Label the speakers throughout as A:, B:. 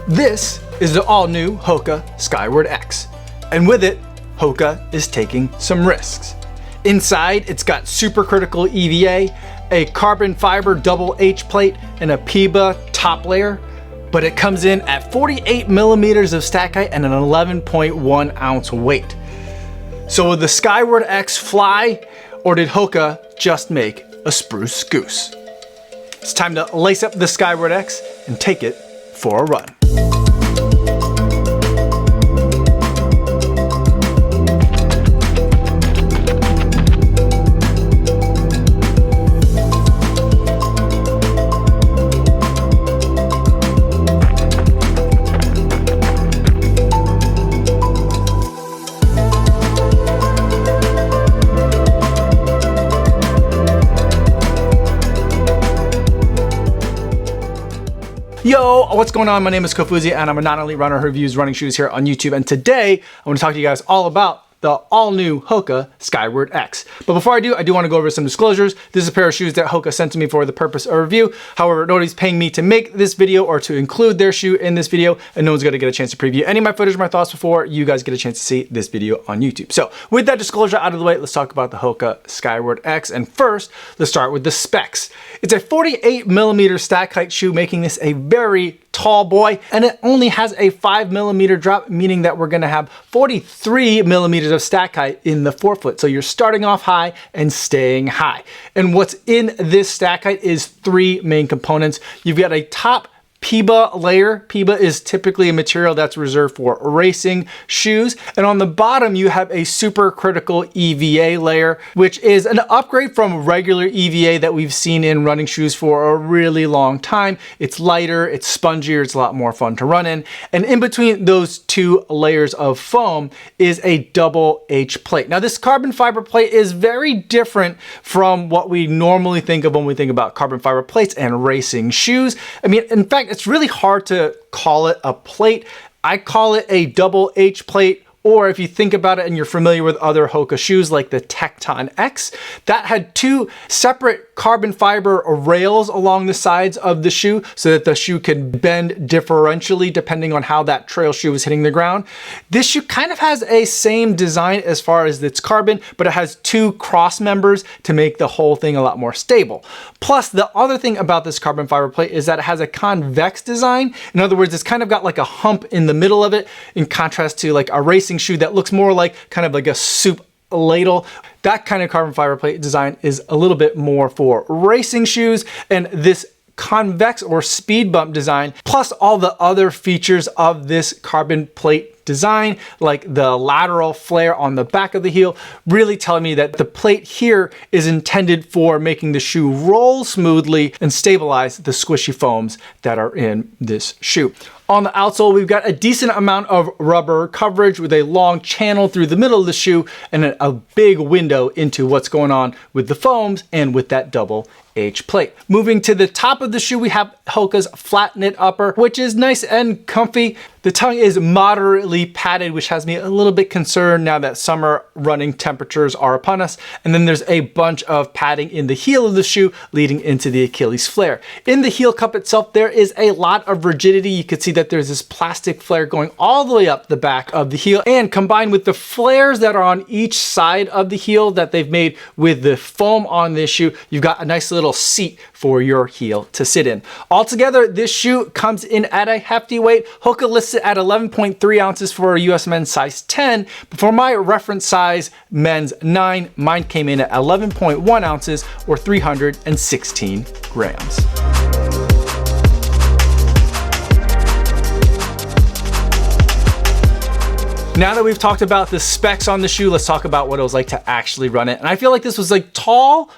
A: This is the all-new Hoka Skyward X, and with it, Hoka is taking some risks. Inside, it's got supercritical EVA, a carbon fiber double H plate, and a PEBA top layer, but it comes in at 48 millimeters of stack height and an 11.1 ounce weight. So will the Skyward X fly, or did Hoka just make a spruce goose? It's time to lace up the Skyward X and take it for a run. Yo, what's going on? My name is Kofuzi and I'm a not only runner who reviews running shoes here on YouTube, and today I want to talk to you guys all about the all-new Hoka Skyward X. But before I do want to go over some disclosures. This is a pair of shoes that Hoka sent to me for the purpose of review. However, nobody's paying me to make this video or to include their shoe in this video, and no one's going to get a chance to preview any of my footage or my thoughts before you guys get a chance to see this video on YouTube. So with that disclosure out of the way, let's talk about the Hoka Skyward X. And first, let's start with the specs. It's a 48 millimeter stack height shoe, making this a very tall boy, and it only has a 5 millimeter drop, meaning that we're going to have 43 millimeters of stack height in the forefoot. So you're starting off high and staying high. And what's in this stack height is three main components. You've got a top PEBA layer. PEBA is typically a material that's reserved for racing shoes. And on the bottom, you have a supercritical EVA layer, which is an upgrade from regular EVA that we've seen in running shoes for a really long time. It's lighter, it's spongier, it's a lot more fun to run in. And in between those two layers of foam is a double H plate. Now, this carbon fiber plate is very different from what we normally think of when we think about carbon fiber plates and racing shoes. I mean, in fact, it's really hard to call it a plate. I call it a double H plate, or if you think about it and you're familiar with other Hoka shoes like the Tecton X, that had two separate carbon fiber rails along the sides of the shoe so that the shoe can bend differentially depending on how that trail shoe is hitting the ground. This shoe kind of has a same design as far as its carbon, but it has two cross members to make the whole thing a lot more stable. Plus, the other thing about this carbon fiber plate is that it has a convex design. In other words, it's kind of got like a hump in the middle of it, in contrast to like a racing shoe that looks more like kind of like a soup ladle. That kind of carbon fiber plate design is a little bit more for racing shoes, and this convex or speed bump design, plus all the other features of this carbon plate design, like the lateral flare on the back of the heel, really telling me that the plate here is intended for making the shoe roll smoothly and stabilize the squishy foams that are in this shoe. On the outsole, we've got a decent amount of rubber coverage with a long channel through the middle of the shoe and a big window into what's going on with the foams and with that double H plate. Moving to the top of the shoe, we have Hoka's flat knit upper, which is nice and comfy. The tongue is moderately padded, which has me a little bit concerned now that summer running temperatures are upon us. And then there's a bunch of padding in the heel of the shoe leading into the Achilles flare. In the heel cup itself, there is a lot of rigidity. You can see that there's this plastic flare going all the way up the back of the heel, and combined with the flares that are on each side of the heel that they've made with the foam on this shoe, you've got a nice little seat for your heel to sit in. Altogether, this shoe comes in at a hefty weight. Hoka lists it at 11.3 ounces for a US men's size 10, but for my reference size men's 9, mine came in at 11.1 ounces or 316 grams. Now that we've talked about the specs on the shoe, let's talk about what it was like to actually run it. And I feel like this was like tall,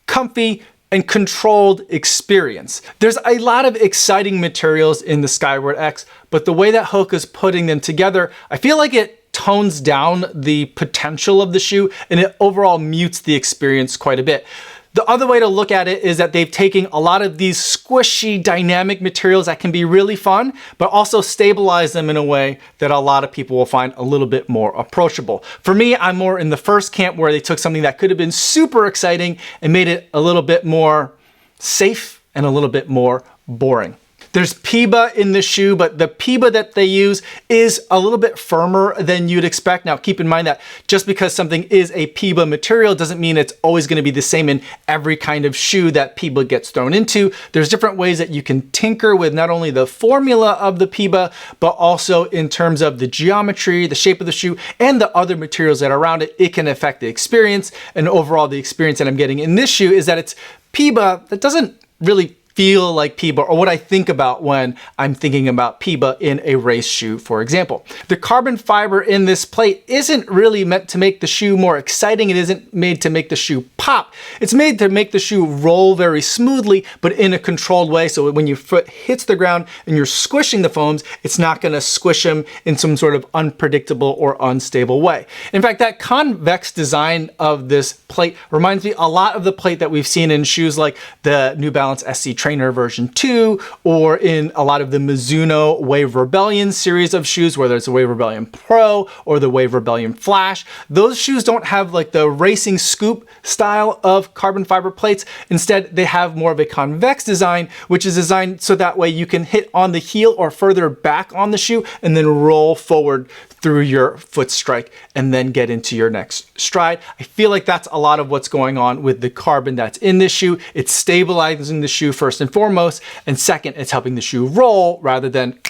A: comfy, and controlled experience. There's a lot of exciting materials in the Skyward X, but the way that Hoka's putting them together, I feel like it tones down the potential of the shoe and it overall mutes the experience quite a bit. The other way to look at it is that they've taken a lot of these squishy dynamic materials that can be really fun, but also stabilize them in a way that a lot of people will find a little bit more approachable. For me, I'm more in the first camp where they took something that could have been super exciting and made it a little bit more safe and a little bit more boring. There's PEBA in the shoe, but the PEBA that they use is a little bit firmer than you'd expect. Now, keep in mind that just because something is a PEBA material doesn't mean it's always going to be the same in every kind of shoe that PEBA gets thrown into. There's different ways that you can tinker with not only the formula of the PEBA, but also in terms of the geometry, the shape of the shoe, and the other materials that are around it. It can affect the experience, and overall the experience that I'm getting in this shoe is that it's PEBA that doesn't really feel like PEBA, or what I think about when I'm thinking about PEBA in a race shoe, for example. The carbon fiber in this plate isn't really meant to make the shoe more exciting. It isn't made to make the shoe pop. It's made to make the shoe roll very smoothly, but in a controlled way. So when your foot hits the ground and you're squishing the foams, it's not going to squish them in some sort of unpredictable or unstable way. In fact, that convex design of this plate reminds me a lot of the plate that we've seen in shoes like the New Balance SC Trainer version 2, or in a lot of the Mizuno Wave Rebellion series of shoes, whether it's the Wave Rebellion Pro or the Wave Rebellion Flash. Those shoes don't have like the racing scoop style of carbon fiber plates. Instead, they have more of a convex design, which is designed so that way you can hit on the heel or further back on the shoe and then roll forward through your foot strike and then get into your next stride. I feel like that's a lot of what's going on with the carbon that's in this shoe. It's stabilizing the shoe first and foremost, and second, it's helping the shoe roll rather than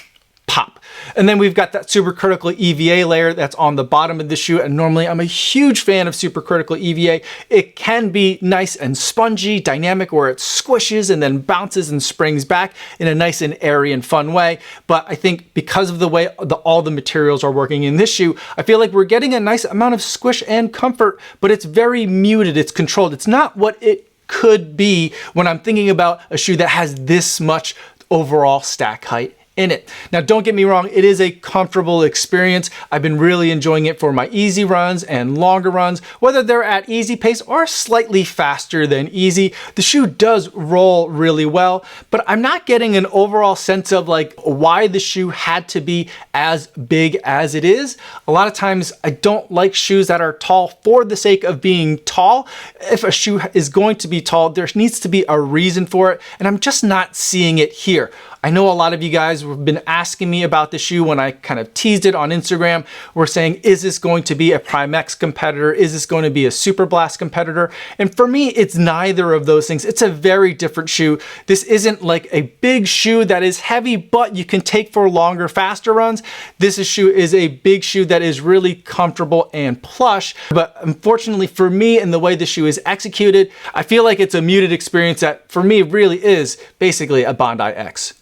A: pop. And then we've got that supercritical EVA layer that's on the bottom of the shoe, and normally I'm a huge fan of supercritical EVA. It can be nice and spongy, dynamic, where it squishes and then bounces and springs back in a nice and airy and fun way. But I think because of the way all the materials are working in this shoe, I feel like we're getting a nice amount of squish and comfort, but it's very muted, it's controlled. It's not what it could be when I'm thinking about a shoe that has this much overall stack height in it. Now, don't get me wrong, it is a comfortable experience. I've been really enjoying it for my easy runs and longer runs, whether they're at easy pace or slightly faster than easy. The shoe does roll really well, but I'm not getting an overall sense of like why the shoe had to be as big as it is. A lot of times I don't like shoes that are tall for the sake of being tall. If a shoe is going to be tall, there needs to be a reason for it, and I'm just not seeing it here. I know a lot of you guys have been asking me about the shoe when I kind of teased it on Instagram. We're saying, is this going to be a Prime X competitor? Is this going to be a Super Blast competitor? And for me, it's neither of those things. It's a very different shoe. This isn't like a big shoe that is heavy, but you can take for longer, faster runs. This shoe is a big shoe that is really comfortable and plush. But unfortunately for me, and the way the shoe is executed, I feel like it's a muted experience that for me really is basically a Bondi X.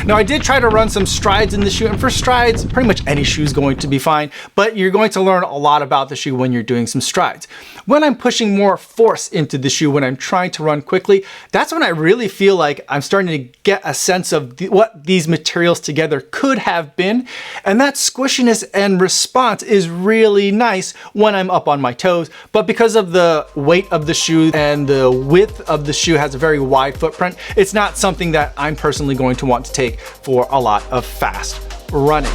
A: Now, I did try to run some strides in the shoe, and for strides, pretty much any shoe is going to be fine, but you're going to learn a lot about the shoe when you're doing some strides. When I'm pushing more force into the shoe, when I'm trying to run quickly, that's when I really feel like I'm starting to get a sense of what these materials together could have been, and that squishiness and response is really nice when I'm up on my toes, but because of the weight of the shoe and the width of the shoe has a very wide footprint, it's not something that I'm personally going to want to take for a lot of fast running.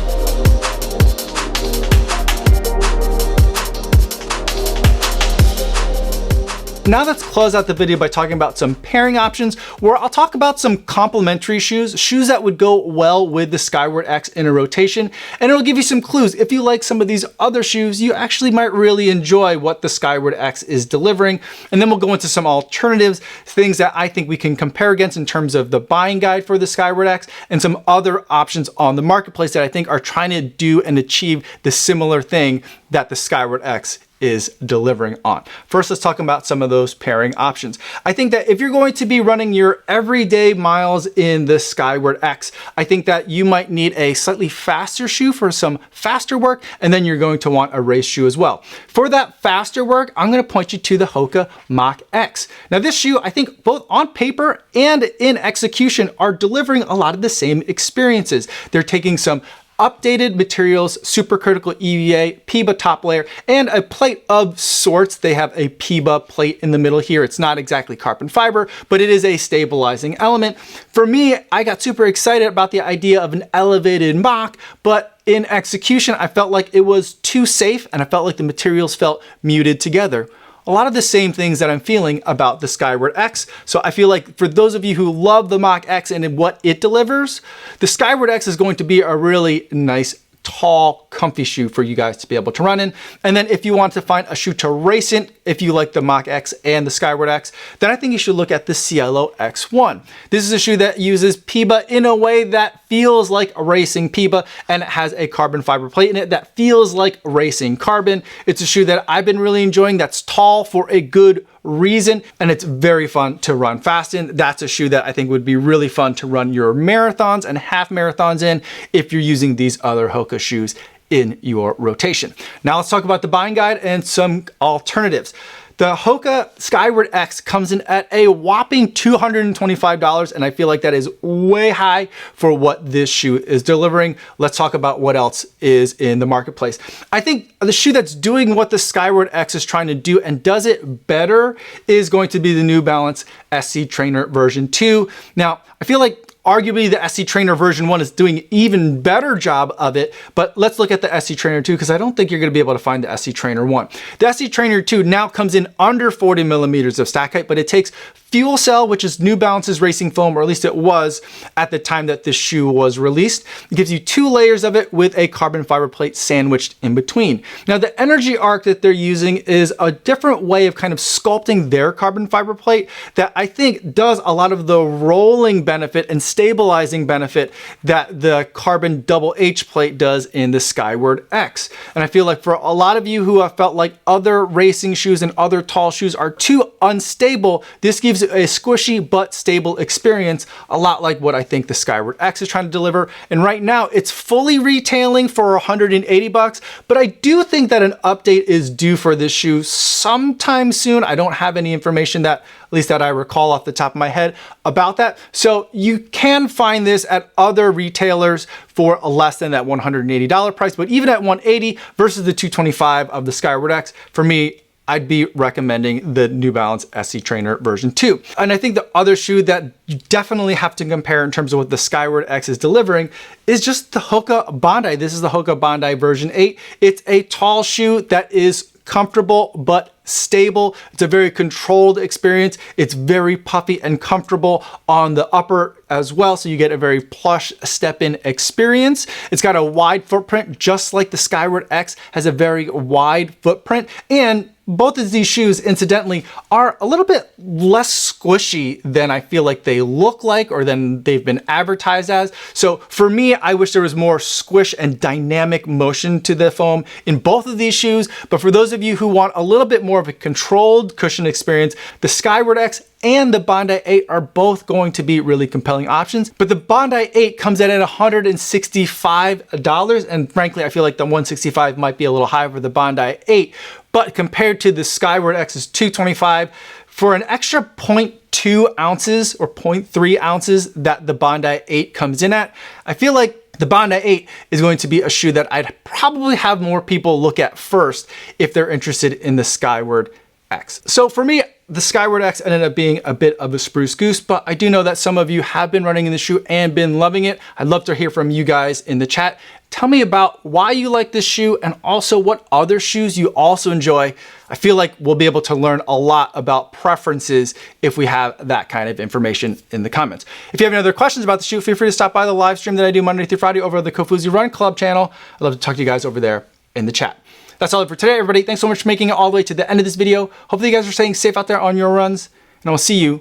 A: Now let's close out the video by talking about some pairing options, where I'll talk about some complementary shoes that would go well with the Skyward X in a rotation, and it'll give you some clues. If you like some of these other shoes, you actually might really enjoy what the Skyward X is delivering. And then we'll go into some alternatives, things that I think we can compare against in terms of the buying guide for the Skyward X, and some other options on the marketplace that I think are trying to do and achieve the similar thing that the Skyward X is delivering on. First, let's talk about some of those pairing options. I think that if you're going to be running your everyday miles in the Skyward X, I think that you might need a slightly faster shoe for some faster work, and then you're going to want a race shoe as well. For that faster work, I'm going to point you to the Hoka Mach X. Now, this shoe, I think both on paper and in execution are delivering a lot of the same experiences. They're taking some updated materials, supercritical EVA, PEBA top layer, and a plate of sorts. They have a PEBA plate in the middle here. It's not exactly carbon fiber, but it is a stabilizing element. For me, I got super excited about the idea of an elevated Mach, but in execution, I felt like it was too safe, and I felt like the materials felt muted together. a lot of the same things that I'm feeling about the Skyward X. So I feel like for those of you who love the Mach X and what it delivers, the Skyward X is going to be a really nice, tall, comfy shoe for you guys to be able to run in. And then if you want to find a shoe to race in, if you like the Mach X and the Skyward X, then I think you should look at the Cielo X1. This is a shoe that uses PEBA in a way that feels like a racing PEBA, and it has a carbon fiber plate in it that feels like racing carbon. It's a shoe that I've been really enjoying, that's tall for a good reason, and it's very fun to run fast in. That's a shoe that I think would be really fun to run your marathons and half marathons in if you're using these other Hoka shoes in your rotation. Now let's talk about the buying guide and some alternatives. The Hoka Skyward X comes in at a whopping $225, and I feel like that is way high for what this shoe is delivering. Let's talk about what else is in the marketplace. I think the shoe that's doing what the Skyward X is trying to do and does it better is going to be the New Balance SC Trainer version 2. Now, I feel like arguably the SC Trainer version 1 is doing an even better job of it, but let's look at the SC Trainer 2 because I don't think you're going to be able to find the SC Trainer 1. The SC Trainer 2 now comes in under 40 millimeters of stack height, but it takes Fuel Cell, which is New Balance's racing foam, or at least it was at the time that this shoe was released. It gives you 2 layers of it with a carbon fiber plate sandwiched in between. Now the energy arc that they're using is a different way of kind of sculpting their carbon fiber plate that I think does a lot of the rolling benefit and stabilizing benefit that the carbon double H plate does in the Skyward X. And I feel like for a lot of you who have felt like other racing shoes and other tall shoes are too unstable, this gives a squishy but stable experience, a lot like what I think the Skyward X is trying to deliver. And right now it's fully retailing for $180, but I do think that an update is due for this shoe sometime soon. I don't have any information that, at least that I recall off the top of my head, about that. So you can find this at other retailers for less than that $180 price, but even at $180 versus the $225 of the Skyward X, for me, I'd be recommending the New Balance SC Trainer version 2. And I think the other shoe that you definitely have to compare in terms of what the Skyward X is delivering is just the Hoka Bondi. This is the Hoka Bondi version 8. It's a tall shoe that is comfortable but stable. It's a very controlled experience. It's very puffy and comfortable on the upper as well, so you get a very plush step-in experience. It's got a wide footprint, just like the Skyward X has a very wide footprint, and both of these shoes, incidentally, are a little bit less squishy than I feel like they look like or than they've been advertised as. So for me, I wish there was more squish and dynamic motion to the foam in both of these shoes. But for those of you who want a little bit more of a controlled cushion experience, the Skyward X and the Bondi 8 are both going to be really compelling options. But the Bondi 8 comes in at $165, and frankly, I feel like the $165 might be a little high for the Bondi 8. But compared to the Skyward X's $225, for an extra 0.2 ounces or 0.3 ounces that the Bondi 8 comes in at, I feel like the Bondi 8 is going to be a shoe that I'd probably have more people look at first if they're interested in the Skyward X. So for me, the Skyward X ended up being a bit of a spruce goose, but I do know that some of you have been running in the shoe and been loving it. I'd love to hear from you guys in the chat. Tell me about why you like this shoe and also what other shoes you also enjoy. I feel like we'll be able to learn a lot about preferences if we have that kind of information in the comments. If you have any other questions about the shoe, feel free to stop by the live stream that I do Monday through Friday over at the Kofuzi Run Club channel. I'd love to talk to you guys over there in the chat. That's all for today, everybody. Thanks so much for making it all the way to the end of this video. Hopefully you guys are staying safe out there on your runs, and I will see you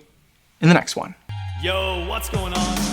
A: in the next one.
B: Yo, what's going on?